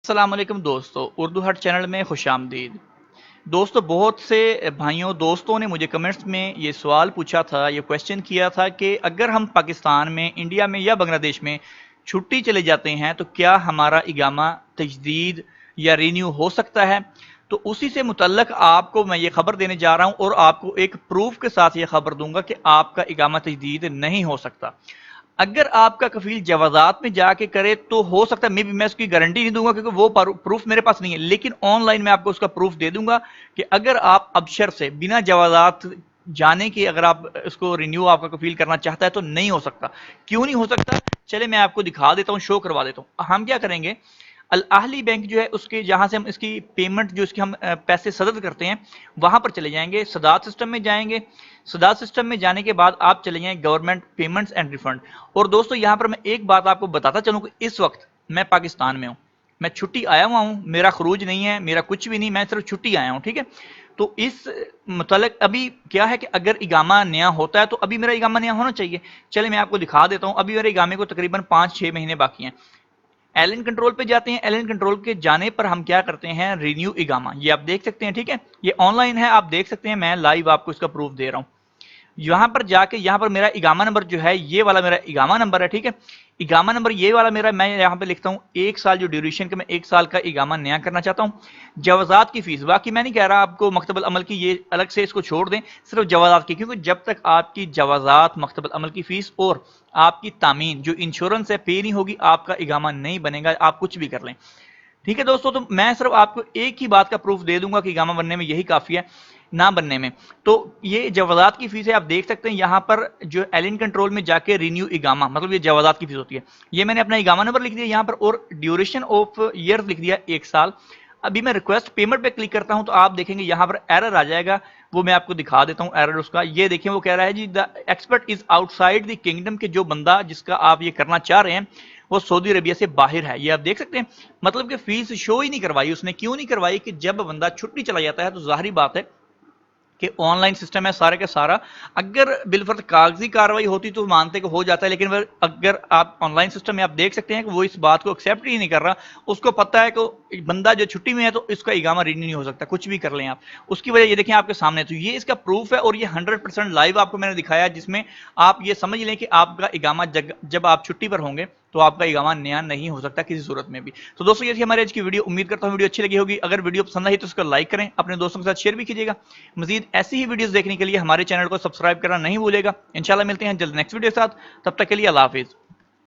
السلام علیکم دوستو، اردو ہٹ چینل میں خوش آمدید۔ دوستو، بہت سے بھائیوں دوستوں نے مجھے کمنٹس میں یہ سوال پوچھا تھا، یہ کویسچن کیا تھا کہ اگر ہم پاکستان میں، انڈیا میں یا بنگلہ دیش میں چھٹی چلے جاتے ہیں تو کیا ہمارا اقامہ تجدید یا رینیو ہو سکتا ہے؟ تو اسی سے متعلق آپ کو میں یہ خبر دینے جا رہا ہوں اور آپ کو ایک پروف کے ساتھ یہ خبر دوں گا کہ آپ کا اقامہ تجدید نہیں ہو سکتا۔ اگر آپ کا کفیل جوازات میں جا کے کرے تو ہو سکتا ہے، میں اس کی گارنٹی نہیں دوں گا کیونکہ وہ پروف میرے پاس نہیں ہے، لیکن آن لائن میں آپ کو اس کا پروف دے دوں گا کہ اگر آپ ابشر سے بنا جوازات جانے کے اگر آپ اس کو رینیو آپ کا کفیل کرنا چاہتا ہے تو نہیں ہو سکتا۔ کیوں نہیں ہو سکتا؟ چلے میں آپ کو دکھا دیتا ہوں، شو کروا دیتا ہوں۔ ہم کیا کریں گے، الاہلی بینک جو ہے اس کے جہاں سے ہم اس کی پیمنٹ جو اس کی ہم پیسے صدر کرتے ہیں وہاں پر چلے جائیں گے، صدات سسٹم میں جائیں گے۔ صدات سسٹم میں جانے کے بعد آپ چلے جائیں گورنمنٹ پیمنٹس اینڈ ریفنڈ۔ اور دوستو یہاں پر میں ایک بات آپ کو بتاتا چلوں کہ اس وقت میں پاکستان میں ہوں، میں چھٹی آیا ہوا ہوں، میرا خروج نہیں ہے، میرا کچھ بھی نہیں، میں صرف چھٹی آیا ہوں، ٹھیک ہے؟ تو اس متعلق ابھی کیا ہے کہ اگر اقامہ نیا ہوتا ہے تو ابھی میرا اقامہ نیا ہونا چاہیے۔ چلے میں آپ کو دکھا دیتا ہوں، ابھی میرے اقامے کو تقریباً 5-6 مہینے باقی ہیں۔ ایلن کنٹرول پہ جاتے ہیں، ایلن کنٹرول کے جانے پر ہم کیا کرتے ہیں، رینیو اقامہ، یہ آپ دیکھ سکتے ہیں، ٹھیک ہے؟ یہ آن لائن ہے، آپ دیکھ سکتے ہیں، میں لائیو آپ کو اس کا پروف دے رہا ہوں۔ یہاں پر جا کے یہاں پر میرا اقامہ نمبر جو ہے یہ والا میرا اقامہ نمبر ہے، ٹھیک ہے؟ اقامہ نمبر یہ والا میرا، میں یہاں پہ لکھتا ہوں 1 سال جو ڈیوریشن کا، میں 1 سال کا اقامہ نیا کرنا چاہتا ہوں۔ جوازات کی فیس، باقی میں نہیں کہہ رہا آپ کو مکتب العمل کی، یہ الگ سے اس کو چھوڑ دیں، صرف جوازات کی، کیونکہ جب تک آپ کی جوازات، مکتب العمل کی فیس اور آپ کی تامین جو انشورنس ہے پے نہیں ہوگی، آپ کا اقامہ نہیں بنے گا، آپ کچھ بھی کر لیں۔ ٹھیک ہے دوستو، تو میں صرف آپ کو ایک ہی بات کا پروف دے دوں گا کہ اقامہ بننے میں یہی کافی ہے، نہ بننے میں۔ تو یہ جوازات کی فیس ہے، آپ دیکھ سکتے ہیں یہاں پر جو ایلن کنٹرول میں جا کے رینیو اقامہ، مطلب یہ جوازات کی فیس ہوتی ہے، یہ میں نے اپنا اقامہ نمبر لکھ دیا یہاں پر اور ڈیوریشن آف ایئر لکھ دیا 1 سال۔ ابھی میں ریکویسٹ پیمنٹ پہ کلک کرتا ہوں تو آپ دیکھیں گے یہاں پر ایرر آ جائے گا، وہ میں آپ کو دکھا دیتا ہوں ایرر اس کا۔ یہ دیکھیں وہ کہہ رہا ہے جی the expert is outside the kingdom, کہ جو بندہ جس کا آپ یہ کرنا چاہ رہے ہیں وہ سعودی عربیہ سے باہر ہے، یہ آپ دیکھ سکتے ہیں۔ مطلب کہ فیس شو ہی نہیں کروائی اس نے، کیوں نہیں کروائی؟ کہ جب بندہ چھٹی چلا جاتا ہے تو ظاہری بات ہے کہ آن لائن سسٹم ہے سارے کا سارا، اگر بالفرض کاغذی کاروائی ہوتی تو مانتے کہ ہو جاتا ہے، لیکن اگر آپ آن لائن سسٹم میں آپ دیکھ سکتے ہیں کہ وہ اس بات کو ایکسیپٹ ہی نہیں کر رہا، اس کو پتہ ہے کہ بندہ جو چھٹی میں ہے تو اس کا اقامہ رینیو نہیں ہو سکتا، کچھ بھی کر لیں آپ۔ اس کی وجہ یہ دیکھیں آپ کے سامنے، تو یہ اس کا پروف ہے اور یہ 100% لائیو آپ کو میں نے دکھایا، جس میں آپ یہ سمجھ لیں کہ آپ کا اقامہ جب آپ چھٹی پر ہوں گے تو آپ کا اقامہ نیا نہیں ہو سکتا کسی صورت میں بھی۔ تو دوستو یہ تھی ہمارے آج کی ویڈیو، امید کرتا ہوں ویڈیو اچھی لگی ہوگی۔ اگر ویڈیو پسند آئی تو اس کو لائک کریں، اپنے دوستوں کے ساتھ شیئر بھی کیجیے گا۔ مزید ایسی ہی ویڈیوز دیکھنے کے لیے ہمارے چینل کو سبسکرائب کرنا نہیں بھولے گا۔ انشاءاللہ ملتے ہیں جلد نیکسٹ ویڈیو کے ساتھ، تب تک کے لیے اللہ حافظ۔